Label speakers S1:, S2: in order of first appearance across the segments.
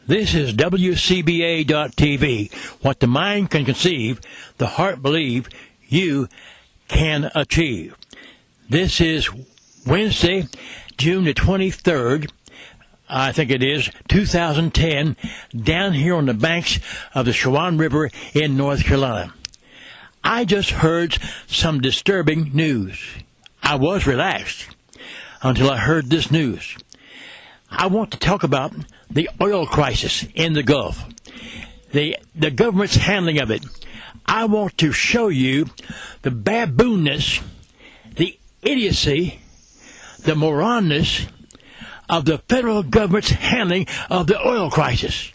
S1: This is WCBA.TV. What the mind can conceive, the heart believe, you can achieve. This is Wednesday, June the 23rd, I think it is, 2010, down here on the banks of the Shawan River in North Carolina. I just heard some disturbing news. I was relaxed until I heard this news. I want to talk about the oil crisis in the Gulf, the government's handling of it. I want to show you the baboonness, the idiocy, the moronness of the federal government's handling of the oil crisis.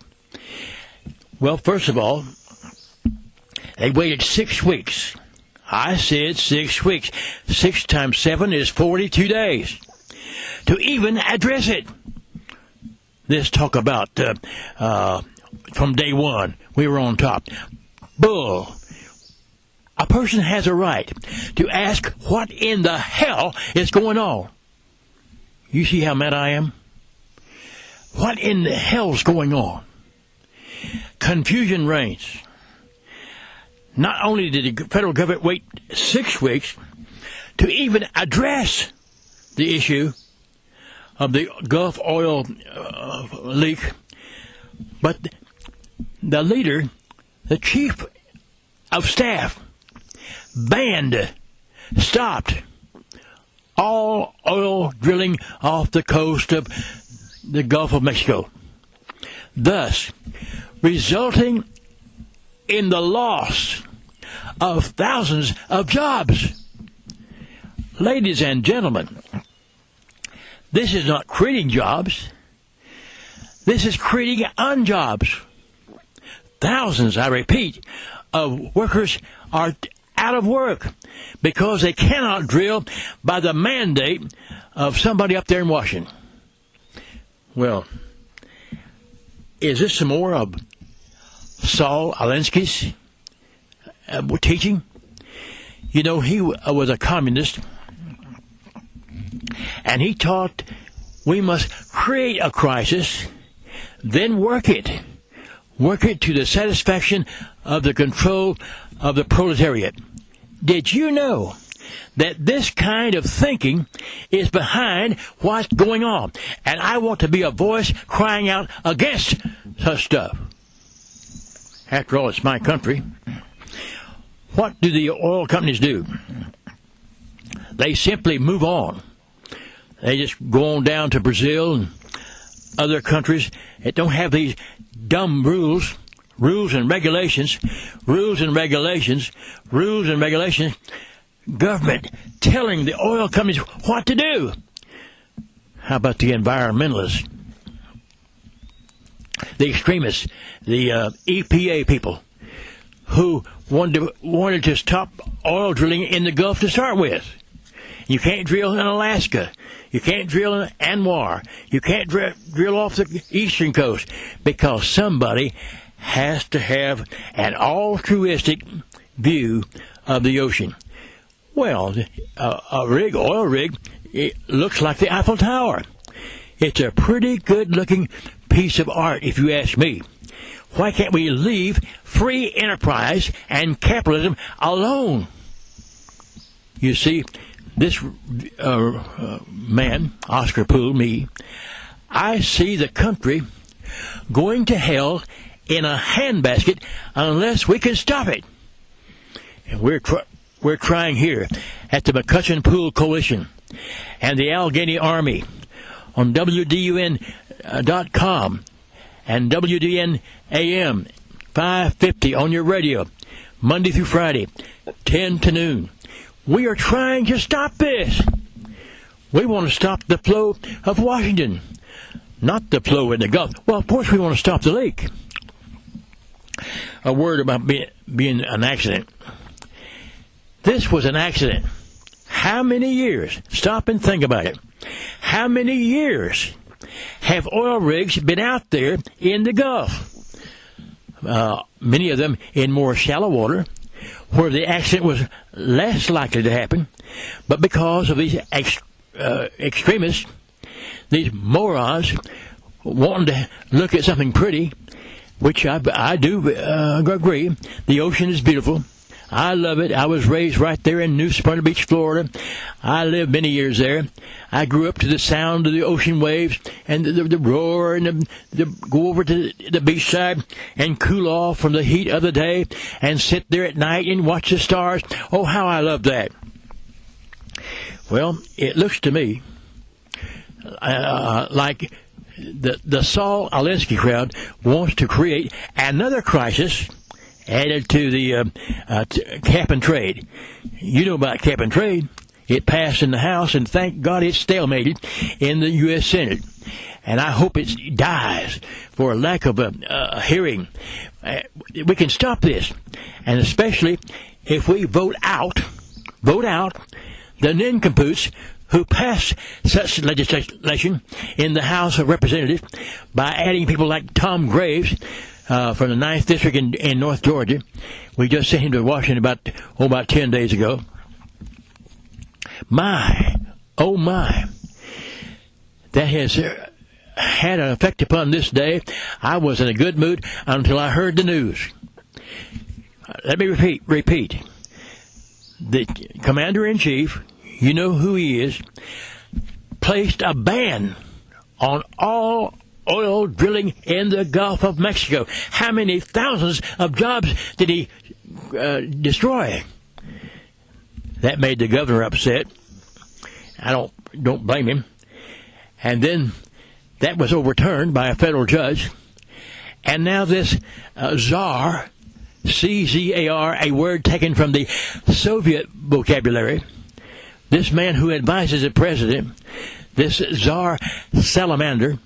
S1: Well, first of all, they waited 6 weeks. I said 6 weeks. 6 times 7 is 42 days to even address it. This talk about from day one, we were on top. Bull. A person has a right to ask what in the hell is going on. You see how mad I am? What in the hell's going on? Confusion reigns. Not only did the federal government wait 6 weeks to even address the issue of the Gulf oil leak, but the leader, the chief of staff, stopped all oil drilling off the coast of the Gulf of Mexico, thus resulting in the loss of thousands of jobs. Ladies and gentlemen, this is not creating jobs. This is creating unjobs. Thousands, I repeat, of workers are out of work because they cannot drill by the mandate of somebody up there in Washington. Well, is this some more of Saul Alinsky's teaching? You know, he was a communist, and he taught we must create a crisis, then work it to the satisfaction of the control of the proletariat. Did you know that this kind of thinking is behind what's going on? And I want to be a voice crying out against such stuff. After all, it's my country. What do the oil companies do? They simply move on. They just go on down to Brazil and other countries that don't have these dumb rules and regulations, government telling the oil companies what to do. How about the environmentalists, the extremists, the EPA people who wanted to stop oil drilling in the Gulf to start with? You can't drill in Alaska. You can't drill in Anwar. You can't drill off the eastern coast because somebody has to have an altruistic view of the ocean. Well, oil rig, it looks like the Eiffel Tower. It's a pretty good-looking piece of art, if you ask me. Why can't we leave free enterprise and capitalism alone? You see, this man, Oscar Poole, me, I see the country going to hell in a handbasket unless we can stop it. And we're trying here at the McCutcheon-Poole Coalition and the Allegheny Army on WDUN.com and WDN AM 550 on your radio, Monday through Friday, 10 to noon. We are trying to stop this. We want to stop the flow of Washington, not the flow in the Gulf. Well, of course we want to stop the leak. A word about being an accident. This was an accident. How many years? Stop and think about it. How many years have oil rigs been out there in the Gulf? Many of them in more shallow water, where the accident was less likely to happen, but because of these extremists, these morons, wanting to look at something pretty, which I do agree. The ocean is beautiful. I love it. I was raised right there in New Smyrna Beach, Florida. I lived many years there. I grew up to the sound of the ocean waves and the roar, and go over to the beach side and cool off from the heat of the day and sit there at night and watch the stars. Oh, how I love that. Well, it looks to me like the Saul Alinsky crowd wants to create another crisis added to the cap and trade. You know about cap and trade. It passed in the House, and thank God it's stalemated in the U.S. Senate. And I hope it dies for a lack of a hearing. We can stop this, and especially if we vote out the nincompoops who passed such legislation in the House of Representatives by adding people like Tom Graves from the 9th District in North Georgia. We just sent him to Washington about 10 days ago. My, oh my, that has had an effect upon this day. I was in a good mood until I heard the news. Let me repeat. The Commander-in-Chief, you know who he is, placed a ban on all oil drilling in the Gulf of Mexico. How many thousands of jobs did he destroy? That made the governor upset. I don't blame him. And then that was overturned by a federal judge. And now this czar, C-Z-A-R, a word taken from the Soviet vocabulary, this man who advises the president, this czar salamander,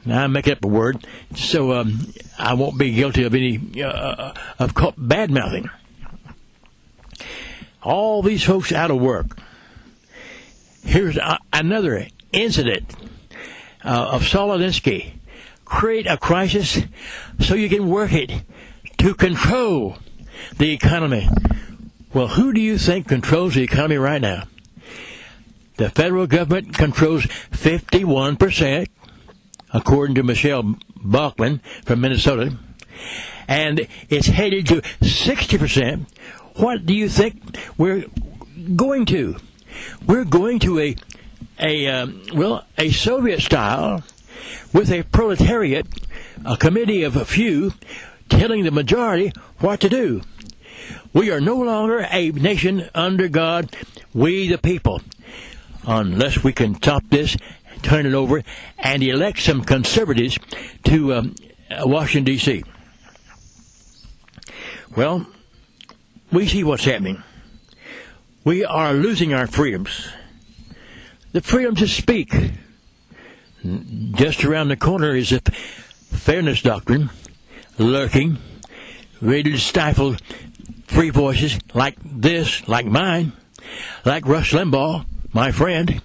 S1: now I'm making up a word, so I won't be guilty of any bad-mouthing. All these folks out of work. Here's another incident of Saul Alinsky. Create a crisis so you can work it to control the economy. Well, who do you think controls the economy right now? The federal government controls 51%, according to Michelle Bachmann from Minnesota, and it's headed to 60%. What do you think we're going to? We're going to a Soviet style with a proletariat, a committee of a few, telling the majority what to do. We are no longer a nation under God, we the people. Unless we can stop this, turn it over, and elect some conservatives to Washington, D.C. Well, we see what's happening. We are losing our freedoms. The freedom to speak. Just around the corner is a fairness doctrine lurking, ready to stifle free voices like this, like mine, like Rush Limbaugh, my friend,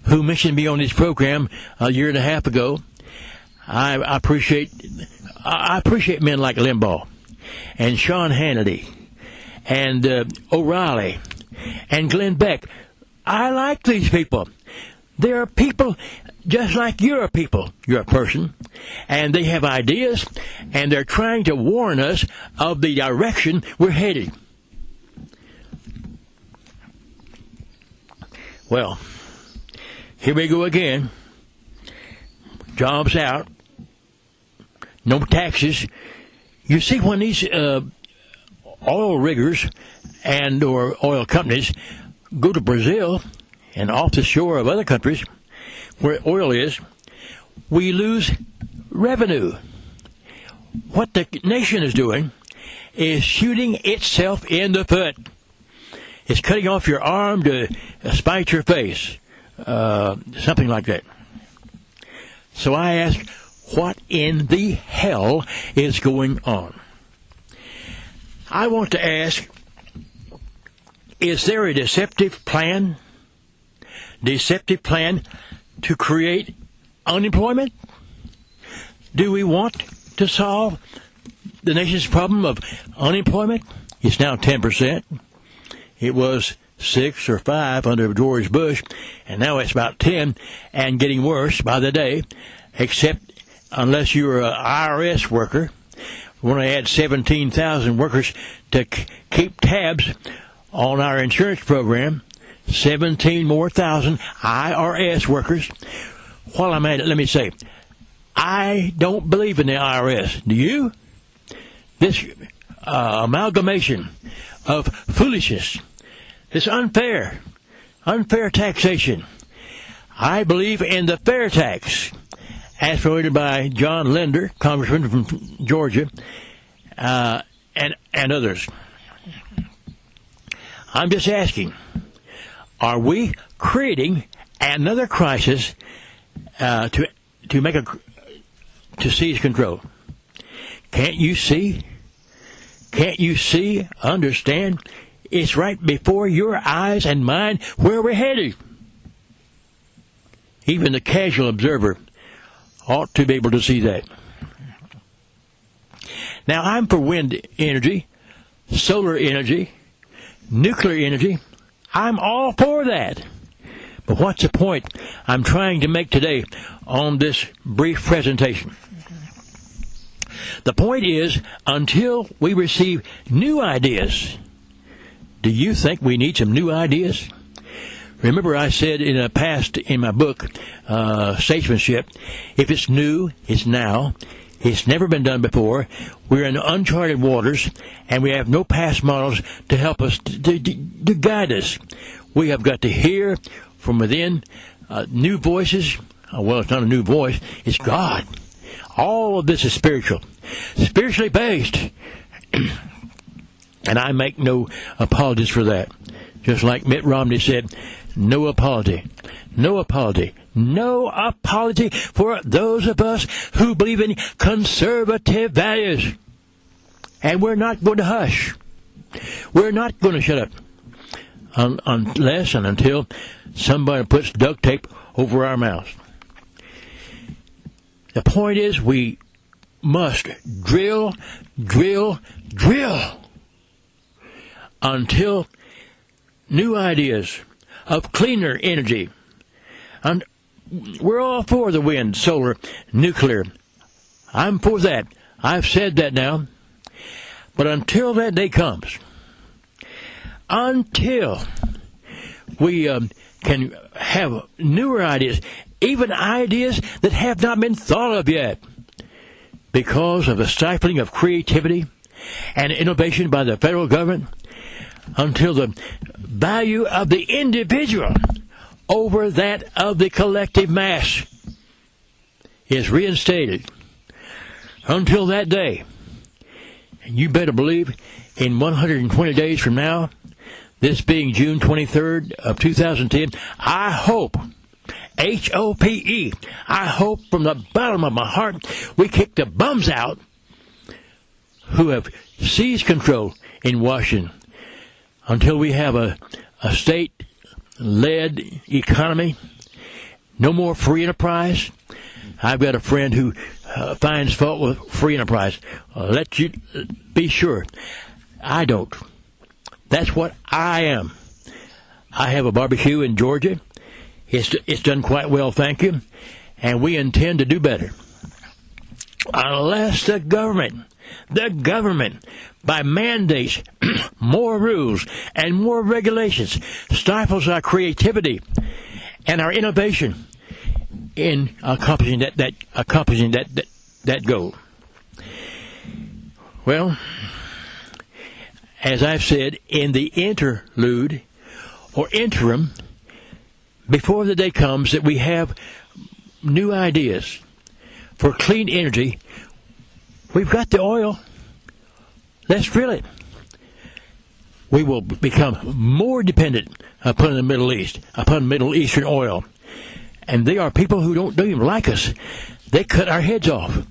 S1: who mentioned me on his program a year and a half ago. I appreciate men like Limbaugh and Sean Hannity and O'Reilly and Glenn Beck. I like these people. They are people just like you're a people. You're a person. And they have ideas, and they're trying to warn us of the direction we're headed. Well, here we go again. Jobs out. No taxes. You see, when these oil riggers and or oil companies go to Brazil and off the shore of other countries where oil is, we lose revenue. What the nation is doing is shooting itself in the foot. It's cutting off your arm to spite your face, something like that. So I ask, what in the hell is going on? I want to ask, is there a deceptive plan to create unemployment? Do we want to solve the nation's problem of unemployment? It's now 10%. It was 6 or 5 under George Bush, and now it's about 10 and getting worse by the day, except unless you're an IRS worker. We want to add 17,000 workers to keep tabs on our insurance program. 17 more thousand IRS workers. While I'm at it, let me say, I don't believe in the IRS. Do you? This amalgamation of foolishness, this unfair taxation. I believe in the fair tax, as promoted by John Linder, Congressman from Georgia, and others. I'm just asking, are we creating another crisis to seize control? Can't you see? Can't you see, understand? It's right before your eyes and mine where we're headed. Even the casual observer ought to be able to see that. Now, I'm for wind energy, solar energy, nuclear energy. I'm all for that. But what's the point I'm trying to make today on this brief presentation? The point is, until we receive new ideas, do you think we need some new ideas? Remember I said in the past in my book, Statesmanship, if it's new, it's now. It's never been done before. We're in uncharted waters, and we have no past models to help us, to guide us. We have got to hear from within new voices. Well, it's not a new voice. It's God. All of this is spiritually based. And I make no apologies for that. Just like Mitt Romney said, no apology. No apology. No apology for those of us who believe in conservative values. And we're not going to hush. We're not going to shut up unless and until somebody puts duct tape over our mouths. The point is, we must drill until new ideas of cleaner energy. And we're all for the wind, solar, nuclear. I'm for that. I've said that now. But until that day comes, until we can have newer ideas, even ideas that have not been thought of yet, because of the stifling of creativity and innovation by the federal government, until the value of the individual over that of the collective mass is reinstated. Until that day, and you better believe in 120 days from now, this being June 23rd of 2010, I hope, H-O-P-E, I hope from the bottom of my heart we kick the bums out who have seized control in Washington until we have a state-led economy, no more free enterprise. I've got a friend who finds fault with free enterprise. Let you be sure. I don't. That's what I am. I have a barbecue in Georgia. It's done quite well, thank you. And we intend to do better. Unless the government, by mandates, more rules, and more regulations, stifles our creativity and our innovation in accomplishing that goal. Well, as I've said, in the interlude or interim, before the day comes that we have new ideas for clean energy, we've got the oil. Let's drill it. We will become more dependent upon the Middle East, upon Middle Eastern oil. And they are people who don't even like us. They cut our heads off.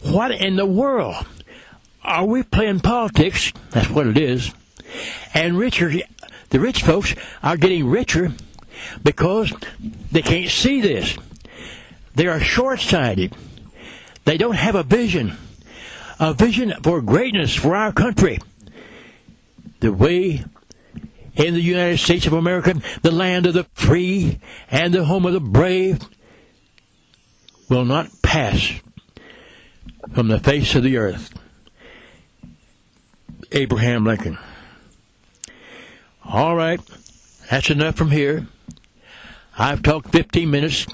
S1: What in the world? Are we playing politics? That's what it is. And the rich folks are getting richer because they can't see this. They are short-sighted. They don't have a vision for greatness for our country. The way in the United States of America, the land of the free and the home of the brave, will not pass from the face of the earth. Abraham Lincoln. All right, that's enough from here. I've talked 15 minutes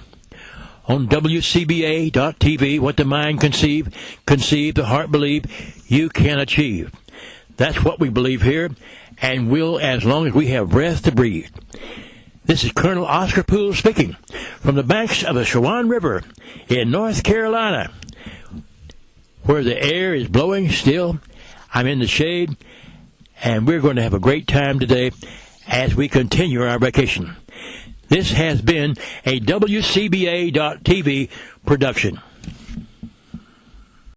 S1: on WCBA.TV, what the mind conceive, the heart believe, you can achieve. That's what we believe here, and will as long as we have breath to breathe. This is Colonel Oscar Poole speaking from the banks of the Shawan River in North Carolina, where the air is blowing still. I'm in the shade, and we're going to have a great time today as we continue our vacation. This has been a WCBA.TV production.